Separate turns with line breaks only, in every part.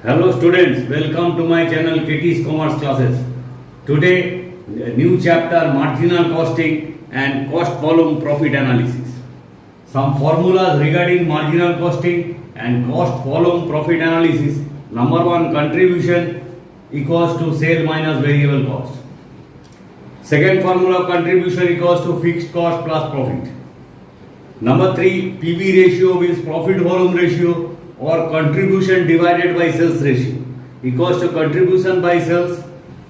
Hello students, welcome to my channel KT's Commerce Classes. Today, a new chapter marginal costing and cost volume profit analysis. Some formulas regarding marginal costing and cost volume profit analysis. Number one, contribution equals to sale minus variable cost. Second formula, contribution equals to fixed cost plus profit. Number three, PV ratio means profit volume ratio or contribution divided by sales ratio equals to contribution by sales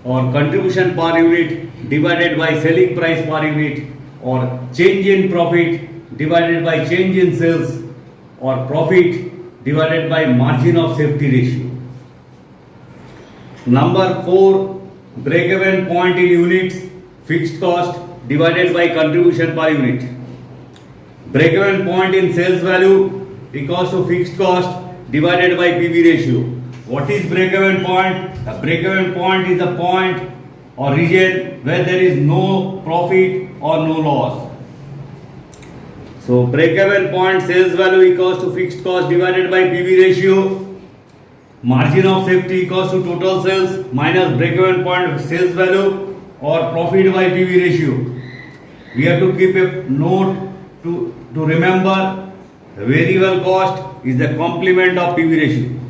or contribution per unit divided by selling price per unit or change in profit divided by change in sales or profit divided by margin of safety ratio. Number 4, break-even point in units, fixed cost divided by contribution per unit. Break-even point in sales value equals to fixed cost divided by PV ratio. What is break-even point? The break-even point is the point or region where there is no profit or no loss. So break-even point sales value equals to fixed cost divided by PV ratio. Margin of safety equals to total sales minus break-even point sales value or profit by PV ratio. We have to keep a note to remember the variable cost is the complement of PV ratio.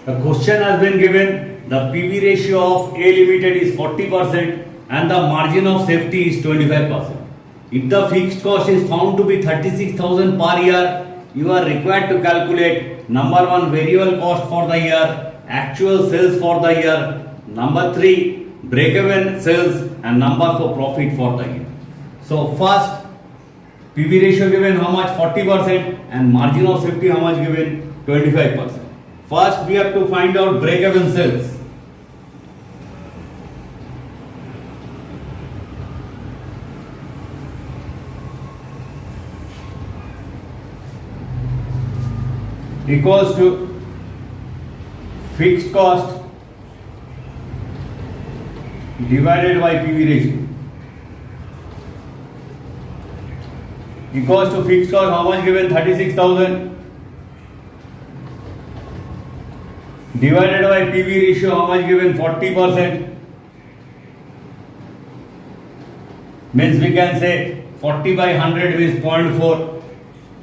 The question has been given, the PV ratio of A Limited is 40% and the margin of safety is 25%. If the fixed cost is found to be 36,000 per year, you are required to calculate number one, variable cost for the year, actual sales for the year, number 3, break-even sales and number 4, profit for the year. So first, PV ratio given how much? 40% and margin of safety how much given? 25%. First we have to find out break-even sales. Equals to fixed cost divided by PV ratio. Equals to fixed cost how much given? 36,000 divided by PV ratio how much given? 40%. Means we can say 40 by 100 means 0.4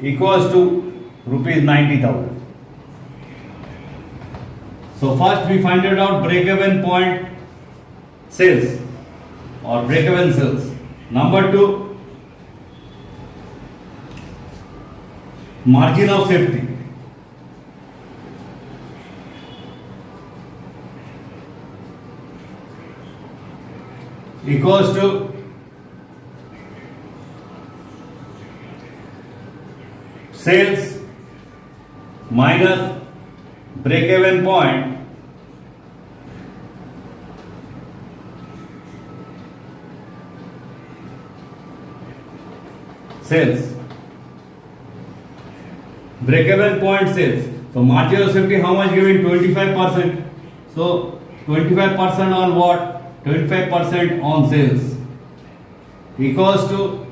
equals to rupees 90,000. So first we find it out break-even point sales or break-even sales. Number 2, margin of safety. Equals to sales minus break-even point sales. Break-even point sales. So margin of safety how much given? 25%. So 25% on what? 25% on sales equals to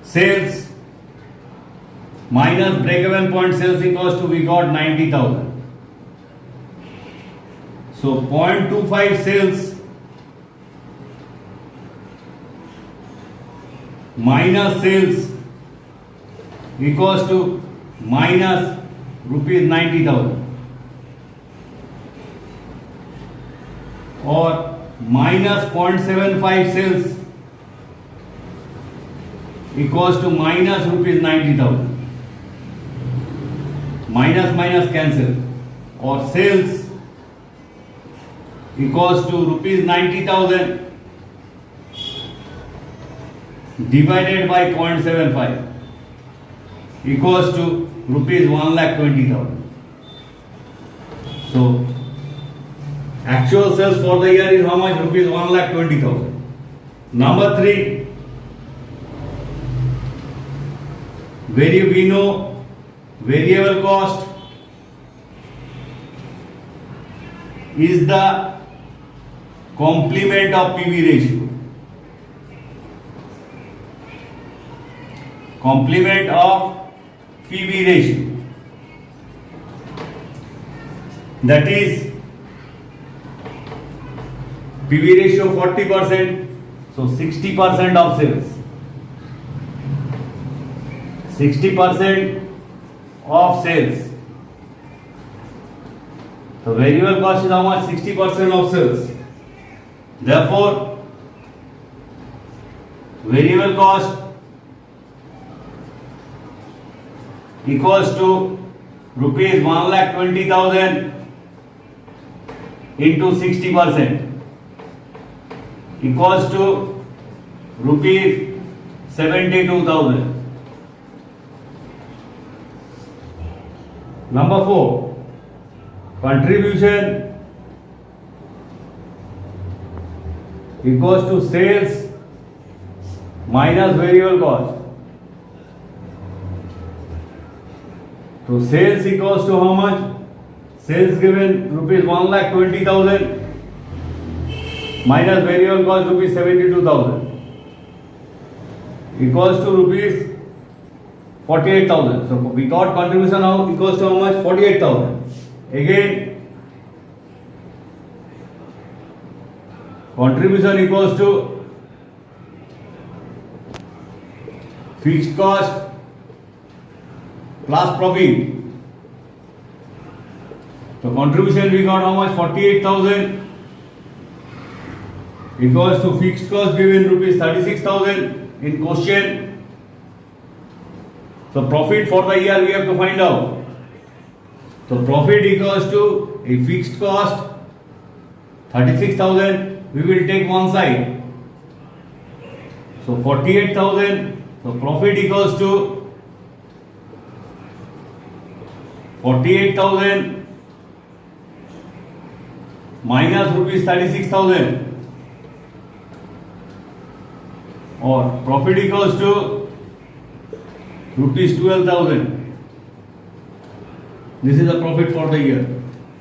sales minus break-even point sales equals to we got 90,000. So 0.25 sales minus sales equals to minus rupees 90,000 or minus 0.75 sales equals to minus rupees 90,000. Minus minus cancel or sales equals to rupees 90,000 divided by 0.75 equals to rupees 1,20,000. So actual sales for the year is how much? Rupees 1,20,000. Number 3, we know variable cost is the complement of PV ratio. Complement of PV ratio. that is PV ratio 40%, so 60% of sales. 60% of sales. So variable cost is how much? 60% of sales. Therefore, variable cost equals to rupees 1,20,000 into 60% equals to rupees 72,000. Number 4, contribution equals to sales minus variable cost. So sales equals to how much? Sales given rupees 1,20,000 minus variable cost rupees 72,000 equals to rupees 48,000. So we got contribution now equals to how much? 48,000. Again, contribution equals to fixed cost plus profit. So contribution we got how much? 48,000 equals to fixed cost given rupees 36,000 in question. So profit for the year we have to find out. So profit equals to a fixed cost 36,000. We will take one side. So 48,000. So profit equals to 48,000 minus rupees 36,000, or profit equals to rupees 12,000. This is the profit for the year.